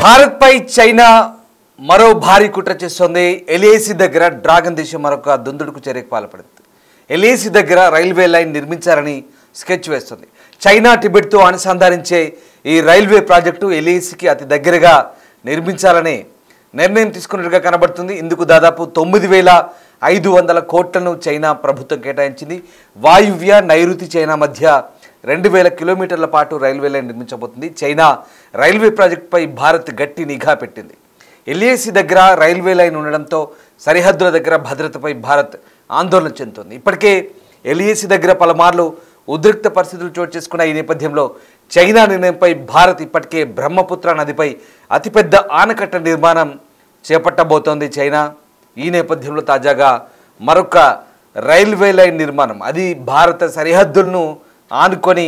భారత్ పై China మరో భారీ కుట్ర చేస్తోంది. ఎల్ఏసి దగ్గర డ్రాగన్ దేశం మరొక దుందుడుకు చర్యకు పాల్పడింది. ఎల్ఏసి దగ్గర రైల్వే లైన్ నిర్మించాలని స్కెచ్ వేస్తుంది. చైనా టిబెట్తో అనుసంధానించే ఈ రైల్వే ప్రాజెక్టు ఎల్ఏసికి అతి దగ్గరగా నిర్మించాలని నిర్ణయం తీసుకున్నట్టుగా కనబడుతుంది. ఇందుకు దాదాపు 9,500 కోట్లను చైనా ప్రభుత్వం కేటాయించింది. వాయువ్య నైరుతి చైనా మధ్య 2,000 కిలోమీటర్ల పాటు రైల్వే లైన్ నిర్మించబోతుంది. చైనా రైల్వే ప్రాజెక్టుపై భారత్ గట్టి నిఘా పెట్టింది. ఎల్ఏసి దగ్గర రైల్వే లైన్ ఉండడంతో సరిహద్దుల దగ్గర భద్రతపై భారత్ ఆందోళన చెందుతుంది. ఇప్పటికే ఎల్ఏసి దగ్గర పలుమార్లు ఉద్రిక్త పరిస్థితులు చోటు చేసుకున్న ఈ నేపథ్యంలో చైనా నిర్ణయంపై భారత్ ఇప్పటికే బ్రహ్మపుత్ర నదిపై అతిపెద్ద ఆనకట్ట నిర్మాణం చేపట్టబోతోంది చైనా. ఈ నేపథ్యంలో తాజాగా మరొక రైల్వే లైన్ నిర్మాణం, అది భారత సరిహద్దులను ఆనుకొని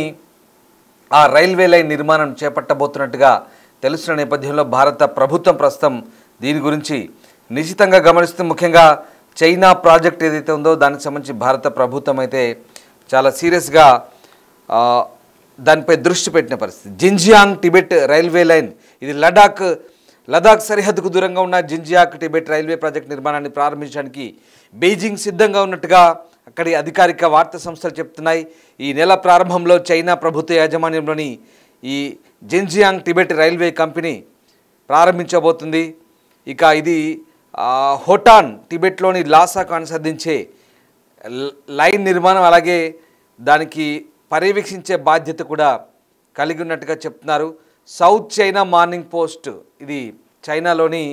ఆ రైల్వే లైన్ నిర్మాణం చేపట్టబోతున్నట్టుగా తెలుస్తున్న నేపథ్యంలో భారత ప్రభుత్వం ప్రస్తుతం దీని గురించి నిశ్చితంగా గమనిస్తుంది. ముఖ్యంగా చైనా ప్రాజెక్ట్ ఏదైతే ఉందో దానికి సంబంధించి భారత ప్రభుత్వం అయితే చాలా సీరియస్గా దానిపై దృష్టి పెట్టిన పరిస్థితి. జిన్జియాంగ్ టిబెట్ రైల్వే లైన్, ఇది లదాఖ్ సరిహద్దుకు దూరంగా ఉన్న జిన్జియాంగ్ టిబెట్ రైల్వే ప్రాజెక్ట్ నిర్మాణాన్ని ప్రారంభించడానికి బీజింగ్ సిద్ధంగా ఉన్నట్టుగా అక్కడి అధికారిక వార్తా సంస్థలు చెప్తున్నాయి. ఈ నెల ప్రారంభంలో చైనా ప్రభుత్వ యాజమాన్యంలోని ఈ జిన్జియాంగ్ టిబెట్ రైల్వే కంపెనీ ప్రారంభించబోతుంది. ఇక ఇది హోటాన్ టిబెట్లోని లాసాకు అనుసంధించే లైన్ నిర్మాణం, అలాగే దానికి పర్యవేక్షించే బాధ్యత కూడా కలిగి ఉన్నట్టుగా చెప్తున్నారు. సౌత్ చైనా మార్నింగ్ పోస్ట్, ఇది చైనాలోని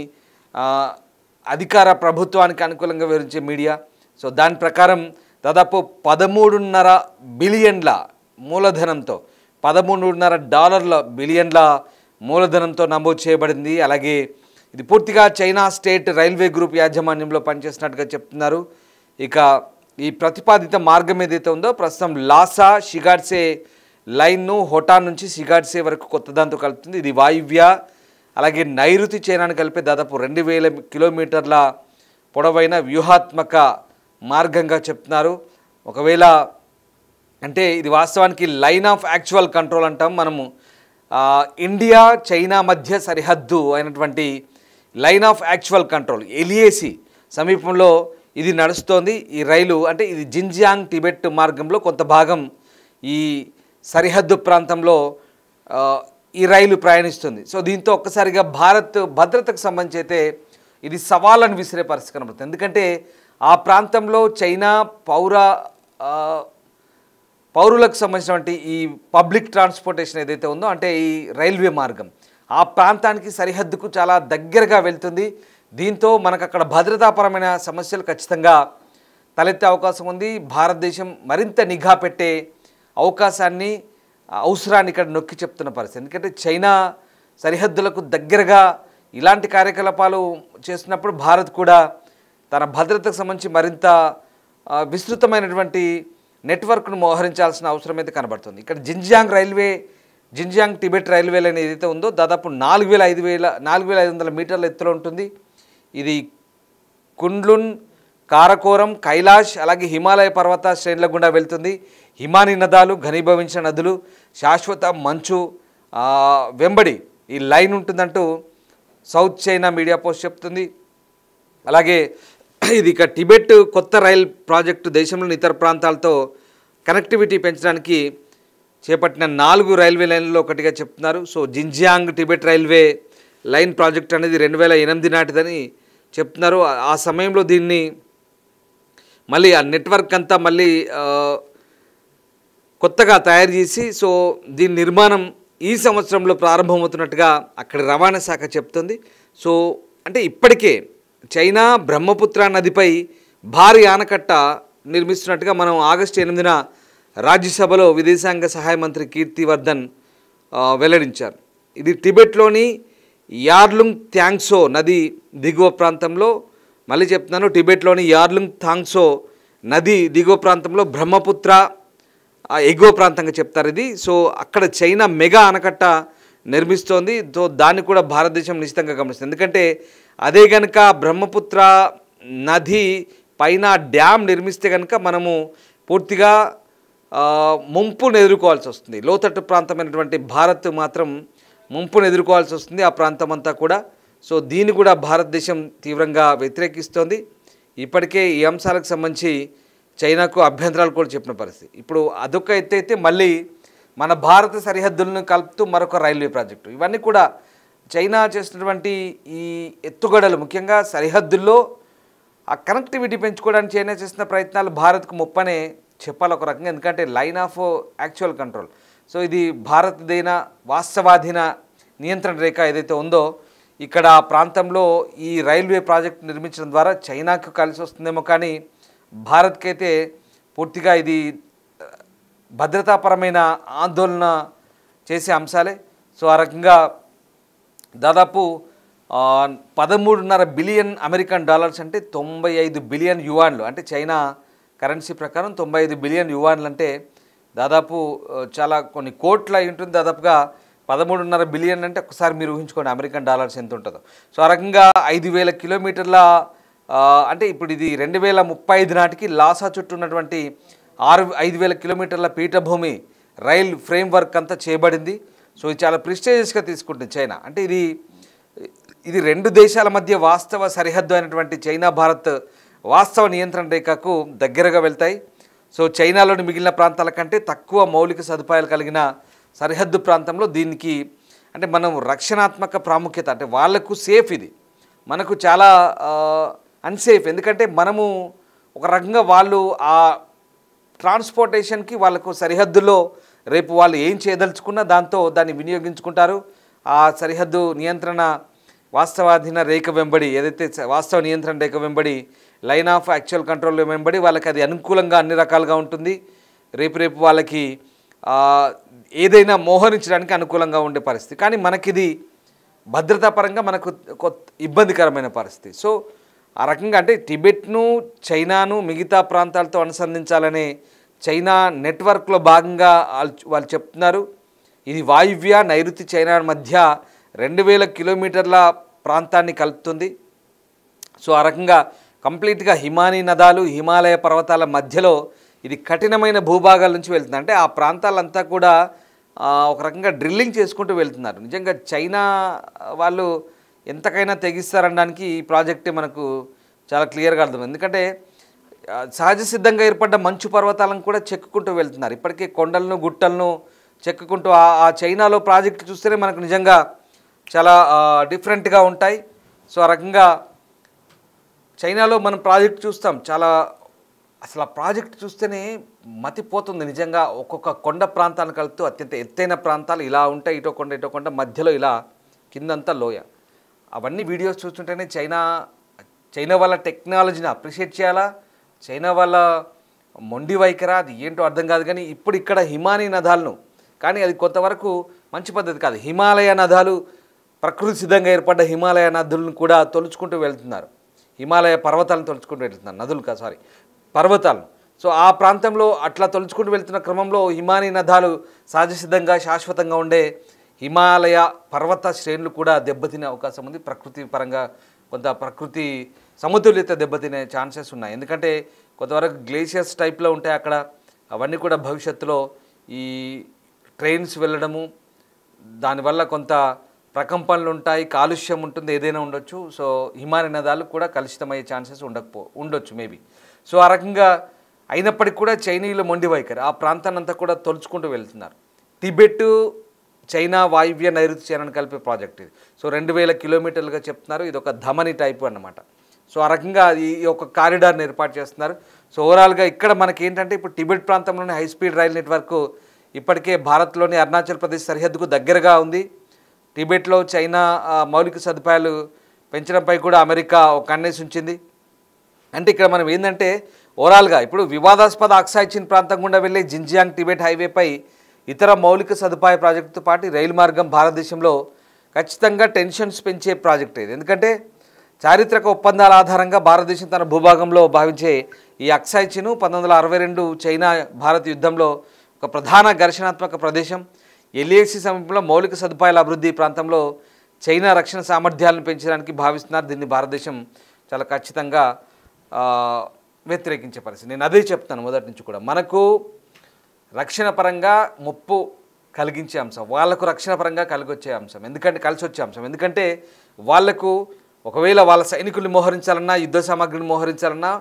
అధికార ప్రభుత్వానికి అనుకూలంగా వివరించే మీడియా. సో దాని ప్రకారం దాదాపు $13.5 బిలియన్ల మూలధనంతో, $13.5 బిలియన్ల మూలధనంతో నమోదు చేయబడింది. అలాగే ఇది పూర్తిగా చైనా స్టేట్ రైల్వే గ్రూప్ యాజమాన్యంలో పనిచేస్తున్నట్టుగా చెప్తున్నారు. ఇక ఈ ప్రతిపాదిత మార్గం ఏదైతే ఉందో ప్రస్తుతం లాసా షిగాడ్సే లైన్ను హోటాన్ నుంచి షిగాడ్సే వరకు కొత్త దాంతో కలుపుతుంది. ఇది వాయువ్య అలాగే నైరుతి చైనాను కలిపే దాదాపు 2,000 కిలోమీటర్ల పొడవైన వ్యూహాత్మక మార్గంగా చెప్తున్నారు. ఒకవేళ అంటే ఇది వాస్తవానికి లైన్ ఆఫ్ యాక్చువల్ కంట్రోల్ అంటాం మనము. ఇండియా చైనా మధ్య సరిహద్దు అయినటువంటి line of actual control LAC సమీపంలో ఇది నడుస్తోంది. ఈ రైలు అంటే ఇది జిన్జియాంగ్ టిబెట్ మార్గంలో కొంత భాగం ఈ సరిహద్దు ప్రాంతంలో ఈ రైలు ప్రయాణిస్తుంది. సో దీంతో ఒక్కసారిగా భారత్ భద్రతకు సంబంధించి అయితే ఇది సవాళ్ళను విసిరే పరిస్థితి కనబడుతుంది. ఎందుకంటే ఆ ప్రాంతంలో చైనా పౌరులకు సంబంధించినటువంటి ఈ పబ్లిక్ ట్రాన్స్పోర్టేషన్ ఏదైతే ఉందో, అంటే ఈ రైల్వే మార్గం ఆ ప్రాంతానికి సరిహద్దుకు చాలా దగ్గరగా వెళ్తుంది. దీంతో మనకు అక్కడ భద్రతాపరమైన సమస్యలు ఖచ్చితంగా తలెత్తే అవకాశం ఉంది. భారతదేశం మరింత నిఘా పెట్టే అవసరాన్ని ఇక్కడ నొక్కి చెప్తున్న పరిస్థితి. ఎందుకంటే చైనా సరిహద్దులకు దగ్గరగా ఇలాంటి కార్యకలాపాలు చేస్తున్నప్పుడు భారత్ కూడా తన భద్రతకు సంబంధించి మరింత విస్తృతమైనటువంటి నెట్వర్క్ను మోహరించాల్సిన అవసరం అయితే కనబడుతుంది. ఇక్కడ జిన్జియాంగ్ టిబెట్ రైల్వే లైన్ ఏదైతే ఉందో దాదాపు 4,500 మీటర్ల ఎత్తులో ఉంటుంది. ఇది కుండ్లున్, కారకోరం, కైలాష్ అలాగే హిమాలయ పర్వత శ్రేణుల గుండా వెళ్తుంది. హిమానీ నదాలు, ఘనీభవించిన నదులు, శాశ్వత మంచు వెంబడి ఈ లైన్ ఉంటుందంటూ సౌత్ చైనా మీడియా పోస్ట్ చెప్తుంది. అలాగే ఇది ఇక టిబెట్ కొత్త రైల్ ప్రాజెక్టు దేశంలోని ఇతర ప్రాంతాలతో కనెక్టివిటీ పెంచడానికి చేపట్టిన 4 రైల్వే లైన్లలో ఒకటిగా చెప్తున్నారు. So Xinjiang Tibet railway line project అనేది 2008 నాటిదని చెప్తున్నారు. ఆ సమయంలో దీన్ని మళ్ళీ ఆ నెట్వర్క్ అంతా మళ్ళీ కొత్తగా తయారు చేసి సో దీని నిర్మాణం ఈ సంవత్సరంలో ప్రారంభమవుతున్నట్టుగా అక్కడి రవాణా శాఖ చెప్తుంది. సో అంటే ఇప్పటికే చైనా బ్రహ్మపుత్ర నదిపై భారీ ఆనకట్ట నిర్మిస్తున్నట్టుగా మనం ఆగస్టు 8న రాజ్యసభలో విదేశాంగ సహాయ మంత్రి కీర్తివర్ధన్ వెల్లడించారు. ఇది టిబెట్లోని యార్లుంగ్ థాంగ్సో నది దిగువ ప్రాంతంలో, మళ్ళీ చెప్తున్నాను, టిబెట్లోని యార్లుంగ్ థాంగ్సో నది దిగువ ప్రాంతంలో బ్రహ్మపుత్ర ఎగువ ప్రాంతంగా చెప్తారు ఇది. సో అక్కడ చైనా మెగా ఆనకట్ట నిర్మిస్తోంది. సో దాన్ని కూడా భారతదేశం నిశ్చితంగా గమనిస్తుంది. ఎందుకంటే అదే కనుక బ్రహ్మపుత్ర నది పైన డ్యామ్ నిర్మిస్తే కనుక మనము పూర్తిగా ముంపును ఎదుర్కోవాల్సి వస్తుంది. లోతట్టు ప్రాంతమైనటువంటి భారత్ మాత్రం ముంపును ఎదుర్కోవాల్సి వస్తుంది ఆ ప్రాంతం అంతా కూడా. సో దీన్ని కూడా భారతదేశం తీవ్రంగా వ్యతిరేకిస్తోంది. ఇప్పటికే ఈ అంశాలకు సంబంధించి చైనాకు అభ్యంతరాలు కూడా చెప్పిన పరిస్థితి. ఇప్పుడు అదొక ఎత్తైతే మళ్ళీ మన భారత సరిహద్దులను కలుపుతూ మరొక రైల్వే ప్రాజెక్టు, ఇవన్నీ కూడా చైనా చేసినటువంటి ఈ ఎత్తుగడలు, ముఖ్యంగా సరిహద్దుల్లో ఆ కనెక్టివిటీ పెంచుకోవడానికి చైనా చేసిన ప్రయత్నాలు భారత్కు ముప్పనే చెప్పాలి ఒక రకంగా. ఎందుకంటే line of actual control, so ఇది భారతదేన వాస్తవాధీన నియంత్రణ రేఖ ఏదైతే ఉందో, ఇక్కడ ఆ ప్రాంతంలో ఈ రైల్వే ప్రాజెక్ట్ నిర్మించడం ద్వారా చైనాకు కలిసి వస్తుందేమో, కానీ భారత్కైతే పూర్తిగా ఇది భద్రతాపరమైన ఆందోళన చేసే అంశాలే. సో ఆ రకంగా దాదాపు 13.5 బిలియన్ అమెరికన్ డాలర్స్ అంటే 95 బిలియన్ యువాన్లు, అంటే చైనా కరెన్సీ ప్రకారం 95 బిలియన్ యువాన్లు అంటే దాదాపు చాలా కొన్ని కోట్ల అయి ఉంటుంది. దాదాపుగా 13.5 బిలియన్ అంటే ఒకసారి మీరు ఊహించుకోండి అమెరికన్ డాలర్స్ ఎంత ఉంటుందో. సో ఆ రకంగా 5,000 కిలోమీటర్ల, అంటే ఇప్పుడు ఇది 2035 నాటికి లాసా చుట్టూ ఉన్నటువంటి 5,000 కిలోమీటర్ల పీఠభూమి రైల్ ఫ్రేమ్వర్క్ అంతా చేయబడింది. సో ఇది చాలా ప్రిస్టేజియస్గా తీసుకుంటుంది చైనా. అంటే ఇది రెండు దేశాల మధ్య వాస్తవ సరిహద్దు అయినటువంటి చైనా భారత్ వాస్తవ నియంత్రణ రేఖకు దగ్గరగా వెళ్తాయి. సో చైనాలోని మిగిలిన ప్రాంతాల కంటే తక్కువ మౌలిక సదుపాయాలు కలిగిన సరిహద్దు ప్రాంతంలో దీనికి అంటే మనం రక్షణాత్మక ప్రాముఖ్యత, అంటే వాళ్లకు సేఫ్, ఇది మనకు చాలా అన్సేఫ్. ఎందుకంటే మనము ఒక రకంగా వాళ్ళు ఆ ట్రాన్స్పోర్టేషన్కి వాళ్ళకు సరిహద్దులో రేపు వాళ్ళు ఏం చేయదలుచుకున్నా దాన్ని వినియోగించుకుంటారు. ఆ సరిహద్దు నియంత్రణ వాస్తవాధీన రేఖ వెంబడి, ఏదైతే వాస్తవ నియంత్రణ రేఖ వెంబడి లైన్ ఆఫ్ యాక్చువల్ కంట్రోల్ వెంబడి వాళ్ళకి అది అనుకూలంగా అన్ని రకాలుగా ఉంటుంది. రేపు వాళ్ళకి ఏదైనా మోహరించడానికి అనుకూలంగా ఉండే పరిస్థితి. కానీ మనకిది భద్రతాపరంగా మనకు ఇబ్బందికరమైన పరిస్థితి. సో ఆ రకంగా అంటే టిబెట్ను చైనాను మిగతా ప్రాంతాలతో అనుసంధించాలనే చైనా నెట్వర్క్లో భాగంగా వాళ్ళు చెప్తున్నారు. ఇది వాయువ్య నైరుతి చైనా మధ్య 2,000 కిలోమీటర్ల ప్రాంతాన్ని కలుపుతుంది. సో ఆ రకంగా కంప్లీట్గా హిమానీ నదాలు, హిమాలయ పర్వతాల మధ్యలో ఇది కఠినమైన భూభాగాల నుంచి వెళ్తుంది. అంటే ఆ ప్రాంతాలంతా కూడా ఒక రకంగా డ్రిల్లింగ్ చేసుకుంటూ వెళ్తున్నారు. నిజంగా చైనా వాళ్ళు ఎంతకైనా తెగిస్తారనడానికి ఈ ప్రాజెక్టే మనకు చాలా క్లియర్గా అర్థమైంది. ఎందుకంటే సహజ సిద్ధంగా ఏర్పడ్డ మంచు పర్వతాలను కూడా చెక్కుకుంటూ వెళ్తున్నారు. ఇప్పటికే కొండలను గుట్టలను చెక్కుకుంటూ ఆ చైనాలో ప్రాజెక్టు చూస్తేనే మనకు నిజంగా చాలా డిఫరెంట్గా ఉంటాయి. సో ఆ రకంగా చైనాలో మనం ప్రాజెక్ట్ చూస్తాం, చాలా అసలు ఆ ప్రాజెక్ట్ చూస్తేనే మతిపోతుంది నిజంగా. ఒక్కొక్క కొండ ప్రాంతాలను కలుపుతూ అత్యంత ఎత్తైన ప్రాంతాలు ఇలా ఉంటాయి, ఇటో కొండ మధ్యలో ఇలా కిందంతా లోయ. అవన్నీ వీడియోస్ చూస్తుంటేనే చైనా వాళ్ళ టెక్నాలజీని అప్రిషియేట్ చేయాలా, చైనా వాళ్ళ మొండి వైఖరా, అది ఏంటో అర్థం కాదు. కానీ ఇప్పుడు ఇక్కడ హిమానీ నదాలను, కానీ అది కొంతవరకు మంచి పద్ధతి కాదు. హిమాలయ నదాలు, ప్రకృతి సిద్ధంగా ఏర్పడ్డ హిమాలయ నదులను కూడా తొలుచుకుంటూ వెళ్తున్నారు. హిమాలయ పర్వతాలను తొలుచుకుంటూ వెళ్తున్నారు, నదులు కాదు సారీ పర్వతాలను. సో ఆ ప్రాంతంలో అట్లా తొలుచుకుంటూ వెళ్తున్న క్రమంలో హిమానీ నదాలు సహజ సిద్ధంగా శాశ్వతంగా ఉండే హిమాలయ పర్వత శ్రేణులు కూడా దెబ్బతినే అవకాశం ఉంది. ప్రకృతి పరంగా కొంత ప్రకృతి సమతుల్యత దెబ్బతినే ఛాన్సెస్ ఉన్నాయి. ఎందుకంటే కొంతవరకు గ్లేషియర్స్ టైప్లో ఉంటాయి అక్కడ. అవన్నీ కూడా భవిష్యత్తులో ఈ ట్రైన్స్ వెళ్ళడము, దానివల్ల కొంత ప్రకంపనలు ఉంటాయి, కాలుష్యం ఉంటుంది, ఏదైనా ఉండొచ్చు. సో హిమాలయ నదాలు కూడా కలుషితమయ్యే ఛాన్సెస్ ఉండొచ్చు మేబీ. సో ఆ రకంగా అయినప్పటికీ కూడా చైనీయుల మొండి వైఖరి ఆ ప్రాంతాన్ని అంతా కూడా తొలుచుకుంటూ వెళ్తున్నారు. టిబెట్ చైనా వాయువ్య నైరుతి చైనాను కలిపే ప్రాజెక్ట్ ఇది. సో 2,000 కిలోమీటర్లుగా చెప్తున్నారు. ఇది ఒక ధమని టైపు అన్నమాట. సో ఆ రకంగా ఈ ఒక కారిడార్ని ఏర్పాటు చేస్తున్నారు. సో ఓవరాల్గా ఇక్కడ మనకి ఏంటంటే ఇప్పుడు టిబెట్ ప్రాంతంలోని హై స్పీడ్ రైల్ నెట్వర్క్ ఇప్పటికే భారత్లోని అరుణాచల్ ప్రదేశ్ సరిహద్దుకు దగ్గరగా ఉంది. టిబెట్లో చైనా మౌలిక సదుపాయాలు పెంచడంపై కూడా అమెరికా ఒక కన్నేసి ఉంచింది. అంటే ఇక్కడ మనం ఏంటంటే ఓవరాల్గా ఇప్పుడు వివాదాస్పద అక్సాయ్ చిన్ ప్రాంతం గుండా వెళ్ళే జిన్జియాంగ్ టిబెట్ హైవేపై ఇతర మౌలిక సదుపాయ ప్రాజెక్టుతో పాటు రైలు మార్గం భారతదేశంలో ఖచ్చితంగా టెన్షన్స్ పెంచే ప్రాజెక్ట్ ఇది. ఎందుకంటే చారిత్రక ఒప్పందాల ఆధారంగా భారతదేశం తన భూభాగంలో భావించే ఈ అక్సాయ్ చిన్ 1962 చైనా భారత్ యుద్ధంలో ఒక ప్రధాన ఘర్షణాత్మక ప్రదేశం. ఎల్ఏసి సమీపంలో మౌలిక సదుపాయాల అభివృద్ధి ప్రాంతంలో చైనా రక్షణ సామర్థ్యాలను పెంచడానికి భావిస్తున్నారు. దీన్ని భారతదేశం చాలా ఖచ్చితంగా వ్యతిరేకించే పరిస్థితి. నేను అదే చెప్తాను మొదటి నుంచి కూడా. మనకు రక్షణ పరంగా ముప్పు కలిగించే అంశం, వాళ్ళకు రక్షణ పరంగా కలిగొచ్చే అంశం, ఎందుకంటే కలిసి వచ్చే అంశం. ఎందుకంటే వాళ్లకు ఒకవేళ వాళ్ళ సైనికుల్ని మోహరించాలన్నా, యుద్ధ సామాగ్రిని మోహరించాలన్నా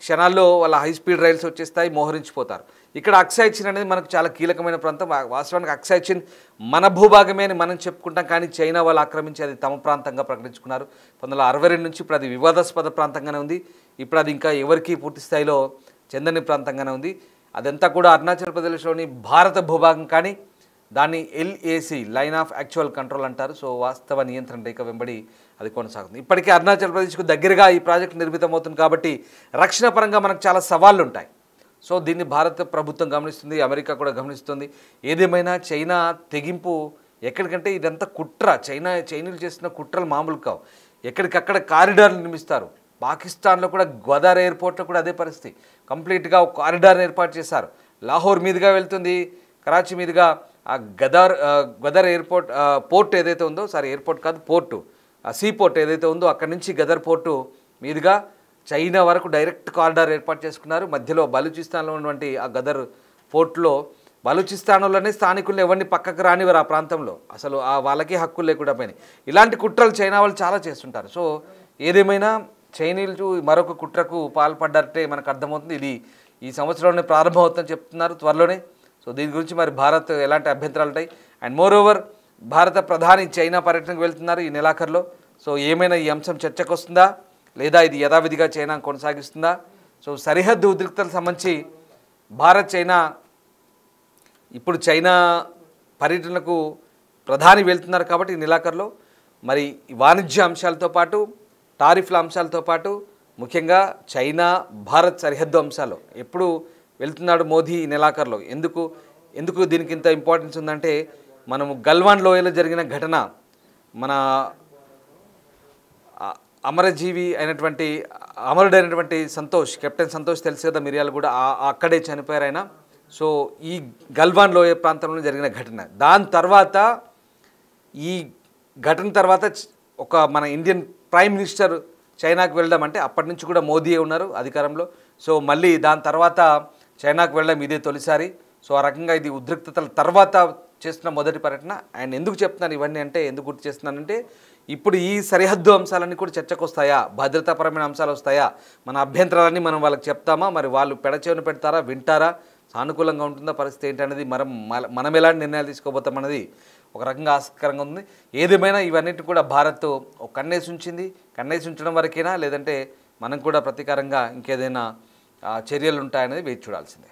క్షణాల్లో వాళ్ళ హై స్పీడ్ రైల్స్ వచ్చేస్తాయి, మోహరించిపోతారు. ఇక్కడ అక్సాయ్ చిన్ అనేది మనకు చాలా కీలకమైన ప్రాంతం. వాస్తవానికి అక్సాయ్ చిన్ మన భూభాగమే అని మనం చెప్పుకుంటాం, కానీ చైనా వాళ్ళు ఆక్రమించి అది తమ ప్రాంతంగా ప్రకటించుకున్నారు 1962 నుంచి. ఇప్పుడు అది వివాదాస్పద ప్రాంతంగానే ఉంది. ఇప్పుడు అది ఇంకా ఎవరికీ పూర్తి స్థాయిలో చెందని ప్రాంతంగానే ఉంది. అదంతా కూడా అరుణాచల్ ప్రదేశ్లోని భారత భూభాగం, కానీ దాన్ని LAC line of actual control అంటారు. సో వాస్తవ నియంత్రణ రేఖ వెంబడి అది కొనసాగుతుంది. ఇప్పటికే అరుణాచల్ ప్రదేశ్కు దగ్గరగా ఈ ప్రాజెక్ట్ నిర్మితమవుతుంది కాబట్టి రక్షణ పరంగా మనకు చాలా సవాళ్ళు ఉంటాయి. సో దీన్ని భారత ప్రభుత్వం గమనిస్తుంది, అమెరికా కూడా గమనిస్తుంది. ఏదేమైనా చైనా తెగింపు ఎక్కడికంటే ఇదంతా కుట్ర, చైనీలు చేస్తున్న కుట్రలు మామూలు కావు. ఎక్కడికక్కడ కారిడార్లు నిర్మిస్తారు. పాకిస్తాన్లో కూడా గ్వాదర్ ఎయిర్పోర్ట్లో కూడా అదే పరిస్థితి. కంప్లీట్గా ఒక కారిడార్ ఏర్పాటు చేశారు. లాహోర్ మీదుగా వెళ్తుంది, కరాచీ మీదుగా ఆ గదర్ ఎయిర్పోర్ట్ పోర్ట్ ఏదైతే ఉందో, ఎయిర్పోర్ట్ కాదు పోర్టు, సీ పోర్ట్ ఏదైతే ఉందో అక్కడి నుంచి గదర్ పోర్టు మీదుగా చైనా వరకు డైరెక్ట్ కారిడార్ ఏర్పాటు చేసుకున్నారు. మధ్యలో బలూచిస్తాన్లో ఉన్నటువంటి ఆ గదర్ పోర్ట్లో బలూచిస్తాన్లోనే స్థానికులను ఎవరిని పక్కకు రానివారు. ఆ ప్రాంతంలో అసలు వాళ్ళకి హక్కులు లేకుండా పోయినాయి. ఇలాంటి కుట్రలు చైనా వాళ్ళు చాలా చేస్తుంటారు. సో ఏదేమైనా చైనీలు మరొక కుట్రకు పాల్పడ్డారంటే మనకు అర్థమవుతుంది. ఇది ఈ సంవత్సరంలోనే ప్రారంభమవుతుందని చెప్తున్నారు, త్వరలోనే. సో దీని గురించి మరి భారత్ ఎలాంటి అభ్యంతరాలు ఉంటాయి? అండ్ మోర్ ఓవర్ భారత ప్రధాని చైనా పర్యటనకు వెళ్తున్నారు ఈ నెలాఖరులో. సో ఏమైనా ఈ అంశం చర్చకు వస్తుందా, లేదా ఇది యథావిధిగా చైనా కొనసాగిస్తుందా? సో సరిహద్దు ఉద్రిక్తలకు సంబంధించి భారత్ చైనా ఇప్పుడు చైనా పర్యటనకు ప్రధాని వెళ్తున్నారు కాబట్టి ఈ నెలాఖరులో మరి వాణిజ్య అంశాలతో పాటు, టారిఫ్ల అంశాలతో పాటు, ముఖ్యంగా చైనా భారత్ సరిహద్దు అంశాలు ఎప్పుడు వెళ్తున్నాడు మోదీ ఈ నెలాఖరులో? ఎందుకు దీనికి ఇంత ఇంపార్టెన్స్ ఉందంటే, మనము గల్వాన్ లోయలో జరిగిన ఘటన, మన అమరుడైనటువంటి సంతోష్, కెప్టెన్ సంతోష్ తెలుసు కదా, మిరియాలు కూడా అక్కడే చనిపోయారు ఆయన. సో ఈ గల్వాన్ లోయ ప్రాంతంలో జరిగిన ఘటన, దాని తర్వాత ఈ ఘటన తర్వాత మన ఇండియన్ ప్రైమ్ మినిస్టర్ చైనాకు వెళ్ళడం అంటే అప్పటి నుంచి కూడా మోదీయే ఉన్నారు అధికారంలో. సో మళ్ళీ దాని తర్వాత చైనాకు వెళ్ళడం ఇదే తొలిసారి. సో ఆ రకంగా ఇది ఉద్రిక్తతల తర్వాత చేస్తున్న మొదటి పర్యటన. అండ్ ఎందుకు చెప్తున్నాను ఇవన్నీ అంటే, ఎందుకు గుర్తు చేస్తున్నానంటే, ఇప్పుడు ఈ సరిహద్దు అంశాలన్నీ కూడా చర్చకు వస్తాయా, భద్రతాపరమైన అంశాలు వస్తాయా, మన అభ్యంతరాలన్నీ మనం వాళ్ళకి చెప్తామా, మరి వాళ్ళు పెడచెవిన పెడతారా, వింటారా, సానుకూలంగా ఉంటుందా పరిస్థితి ఏంటనేది మనం ఎలాంటి నిర్ణయాలు తీసుకోబోతామన్నది ఒక రకంగా ఆసక్తికరంగా ఉంది. ఏదేమైనా ఇవన్నిటిని కూడా భారత్ ఒక కన్నేసి ఉంచడం వరకేనా, లేదంటే మనం కూడా ప్రతీకారంగా ఇంకేదైనా చర్యలు ఉంటాయనేది వేచి చూడాల్సిందే.